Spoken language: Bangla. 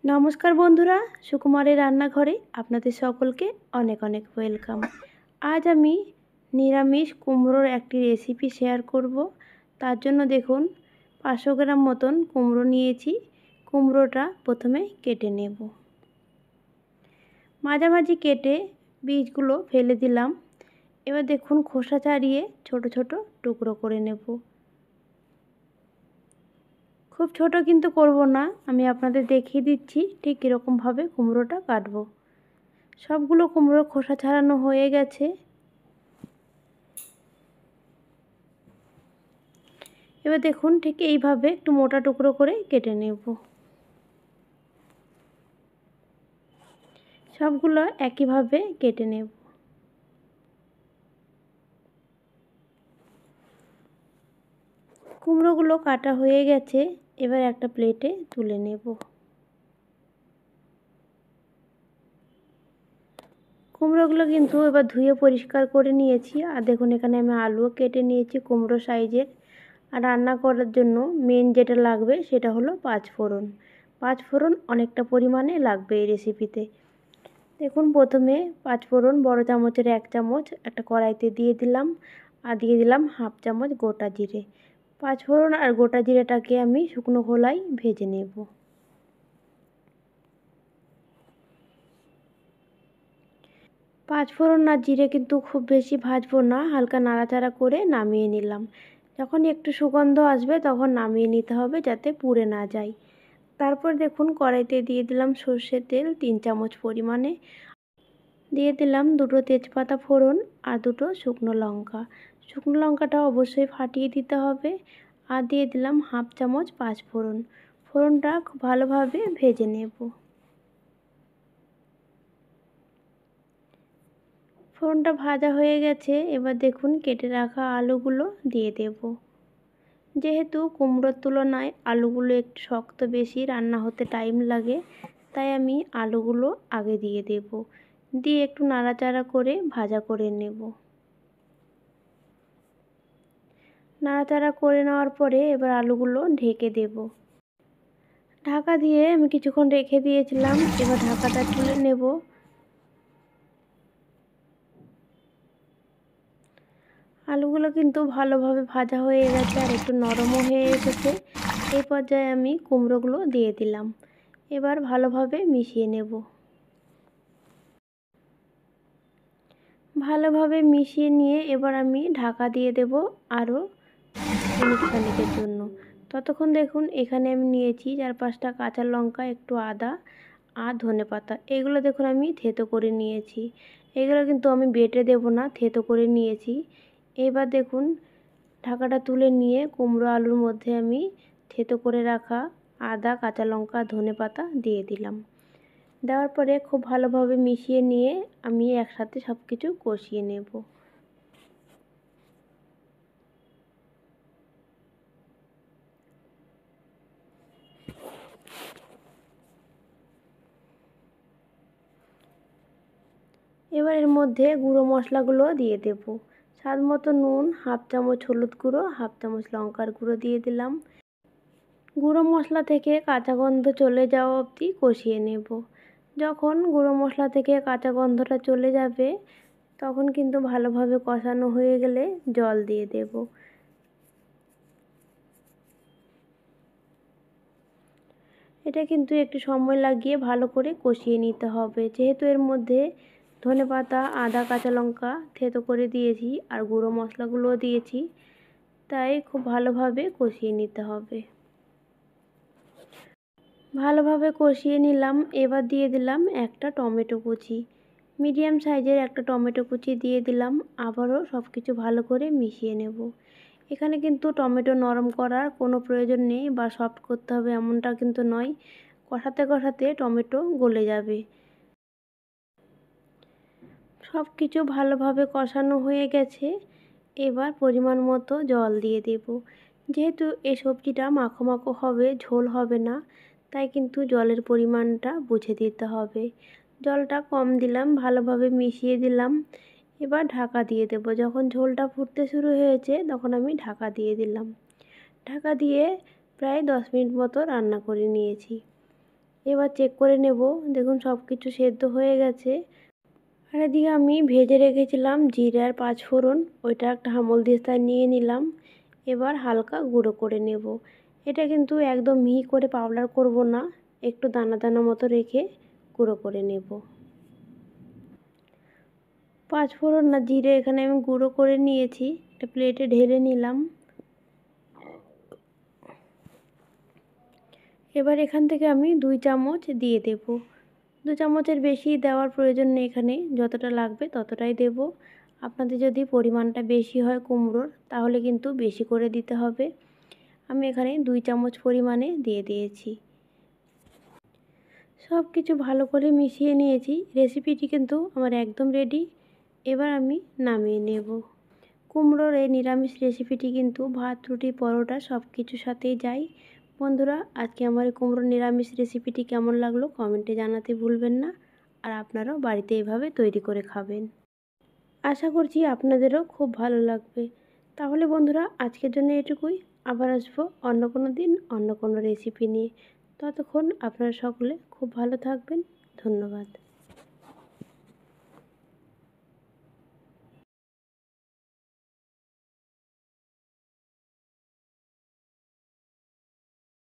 নমস্কার বন্ধুরা, সুকুমারের রান্নাঘরে আপনাদের সকলকে অনেক অনেক ওয়েলকাম। আজ আমি নিরামিষ কুমড়োর একটি রেসিপি শেয়ার করব। তার জন্য দেখুন 500 গ্রাম মতন কুমড়ো নিয়েছি। কুমড়োটা প্রথমে কেটে নেব। মাঝামাঝি কেটে বীজগুলো ফেলে দিলাম। এবার দেখুন খোসা ছাড়িয়ে ছোট ছোট টুকরো করে নেব। খুব ছোট কিন্তু করব না, আমি আপনাদের দেখিয়ে দিচ্ছি ঠিক কীরকমভাবে কুমড়োটা কাটবো। সবগুলো কুমড়োর খোসা ছাড়ানো হয়ে গেছে। এবার দেখুন ঠিক এইভাবে একটু মোটা টুকরো করে কেটে নেব। সবগুলো একইভাবে কেটে নেব। কুমড়োগুলো কাটা হয়ে গেছে, এবার একটা প্লেটে তুলে নেব। কুমড়োগুলো কিন্তু এবার ধুয়ে পরিষ্কার করে নিয়েছি। আর দেখুন এখানে আমি আলুও কেটে নিয়েছি কুমড়ো সাইজের। আর রান্না করার জন্য মেন যেটা লাগবে সেটা হলো পাঁচফোড়ন। পাঁচফোড়ন অনেকটা পরিমাণে লাগবে এই রেসিপিতে। দেখুন প্রথমে পাঁচফোড়ন বড় চামচের 1 চামচ একটা কড়াইতে দিয়ে দিলাম। আর দিয়ে দিলাম হাফ চামচ গোটা জিরে। পাঁচফোড়ন আর গোটা জিরেটাকে আমি শুকনো খোলায় ভেজে নেব। পাঁচফোড়ন আর জিরে কিন্তু খুব বেশি ভাজবো না, হালকা নাড়াচাড়া করে নামিয়ে নিলাম। যখন একটু সুগন্ধ আসবে তখন নামিয়ে নিতে হবে যাতে পুড়ে না যায়। তারপর দেখুন কড়াইতে দিয়ে দিলাম সর্ষের তেল 3 চামচ পরিমাণে। দিয়ে দিলাম 2টো তেজপাতা ফোড়ন আর 2টো শুকনো লঙ্কা। শুকনো লঙ্কাটা অবশ্যই ফাটিয়ে দিতে হবে। আর দিয়ে দিলাম হাফ চামচ পাঁচফোড়ন। ফোড়নটা খুব ভালোভাবে ভেজে নেব। ফোড়নটা ভাজা হয়ে গেছে, এবার দেখুন কেটে রাখা আলুগুলো দিয়ে দেব। যেহেতু কুমড়োর তুলনায় আলুগুলো একটু শক্ত বেশি, রান্না হতে টাইম লাগে, তাই আমি আলুগুলো আগে দিয়ে দেব। দিয়ে একটু নাড়াচাড়া করে ভাজা করে নেব। নাড়াচাড়া করে নেওয়ার পরে এবার আলুগুলো ঢেকে দেব। ঢাকা দিয়ে আমি কিছুক্ষণ রেখে দিয়েছিলাম, এবার ঢাকাটা তুলে নেব। আলুগুলো কিন্তু ভালোভাবে ভাজা হয়ে গেছে আর একটু নরমও হয়ে এসেছে। এই পর্যায়ে আমি কুমড়োগুলো দিয়ে দিলাম। এবার ভালোভাবে মিশিয়ে নেব। ভালোভাবে মিশিয়ে নিয়ে এবার আমি ঢাকা দিয়ে দেব আরও মিনিট খানেকের জন্য। ততক্ষণ দেখুন এখানে আমি নিয়েছি 4-5টা কাঁচা লঙ্কা, একটু আদা আর ধনেপাতা। এগুলো দেখুন আমি থেতো করে নিয়েছি। এগুলো কিন্তু আমি বেটে দেব না, থেতো করে নিয়েছি। এবার দেখুন ঢাকাটা তুলে নিয়ে কুমড়ো আলুর মধ্যে আমি থেতো করে রাখা আদা, কাঁচা লঙ্কা, ধনেপাতা দিয়ে দিলাম। দেওয়ার পরে খুব ভালোভাবে মিশিয়ে নিয়ে আমি একসাথে সব কিছু কষিয়ে নেব। এবার এর মধ্যে গুঁড়ো মশলাগুলো দিয়ে দেব। স্বাদ মতো নুন, হাফ চামচ হলুদ গুঁড়ো, হাফ চামচ লঙ্কার গুঁড়ো দিয়ে দিলাম। গুঁড়ো মশলা থেকে কাঁচা গন্ধ চলে যাওয়া অবধি কষিয়ে নেব। যখন গুঁড়ো মশলা থেকে কাঁচা গন্ধটা চলে যাবে তখন কিন্তু ভালোভাবে কষানো হয়ে গেলে জল দিয়ে দেব। এটা কিন্তু একটু সময় লাগিয়ে ভালো করে কষিয়ে নিতে হবে, যেহেতু এর মধ্যে ধনেপাতা, আদা, কাঁচা লঙ্কা থেতো করে দিয়েছি আর গুঁড়ো মশলাগুলোও দিয়েছি, তাই খুব ভালোভাবে কষিয়ে নিতে হবে। ভালোভাবে কষিয়ে নিলাম। এবার দিয়ে দিলাম একটা টমেটো কুচি, মিডিয়াম সাইজের একটা টমেটো কুচি দিয়ে দিলাম। আবারও সব কিছু ভালো করে মিশিয়ে নেব। এখানে কিন্তু টমেটো নরম করার কোনো প্রয়োজন নেই বা সফট করতে হবে এমনটা কিন্তু নয়। কষাতে কষাতে টমেটো গলে যাবে। সব কিছু ভালোভাবে কষানো হয়ে গেছে, এবার পরিমাণ মতো জল দিয়ে দেব। যেহেতু এই সবজিটা মাখো মাখো হবে, ঝোল হবে না, তাই কিন্তু জলের পরিমাণটা বুঝে দিতে হবে। জলটা কম দিলাম, ভালোভাবে মিশিয়ে দিলাম। এবার ঢাকা দিয়ে দেব। যখন ঝোলটা ফুটতে শুরু হয়েছে তখন আমি ঢাকা দিয়ে দিলাম। ঢাকা দিয়ে প্রায় 10 মিনিট মতো রান্না করে নিয়েছি। এবার চেক করে নেব। দেখুন সব কিছু সেদ্ধ হয়ে গেছে। আর এদিকে আমি ভেজে রেখেছিলাম জিরে আর পাঁচফোড়ন, ওইটা একটা হামালদিস্তায় নিয়ে নিলাম। এবার হালকা গুঁড়ো করে নেব। এটা কিন্তু একদম মিহি করে পাউডার করব না, একটু দানা দানা মতো রেখে গুঁড়ো করে নেব। পাঁচফোড়ন না জিরে এখানে আমি গুঁড়ো করে নিয়েছি, একটা প্লেটে ঢেলে নিলাম। এবার এখান থেকে আমি 2 চামচ দিয়ে দেব। 2 চামচের বেশি দেওয়ার প্রয়োজন নেই, এখানে যতটা লাগবে ততটাই দেব। আপনাদের যদি পরিমাণটা বেশি হয় কুমড়োর, তাহলে কিন্তু বেশি করে দিতে হবে। আমি এখানে 2 চামচ পরিমাণে দিয়ে দিয়েছি। সব কিছু ভালো করে মিশিয়ে নিয়েছি। রেসিপিটি কিন্তু আমার একদম রেডি। এবার আমি নামিয়ে নেব। কুমড়োর এই নিরামিষ রেসিপিটি কিন্তু ভাত, রুটি, পরোটা সব কিছুর সাথেই যায়। বন্ধুরা, আজকে আমার এই কুমড়োর নিরামিষ রেসিপিটি কেমন লাগলো কমেন্টে জানাতে ভুলবেন না। আর আপনারাও বাড়িতে এভাবে তৈরি করে খাবেন। আশা করছি আপনাদেরও খুব ভালো লাগবে। তাহলে বন্ধুরা, আজকের জন্য এটুকুই। আবার আসবো অন্য কোনো দিন অন্য কোনো রেসিপি নিয়ে। ততক্ষণ আপনারা সকলে খুব ভালো থাকবেন। ধন্যবাদ।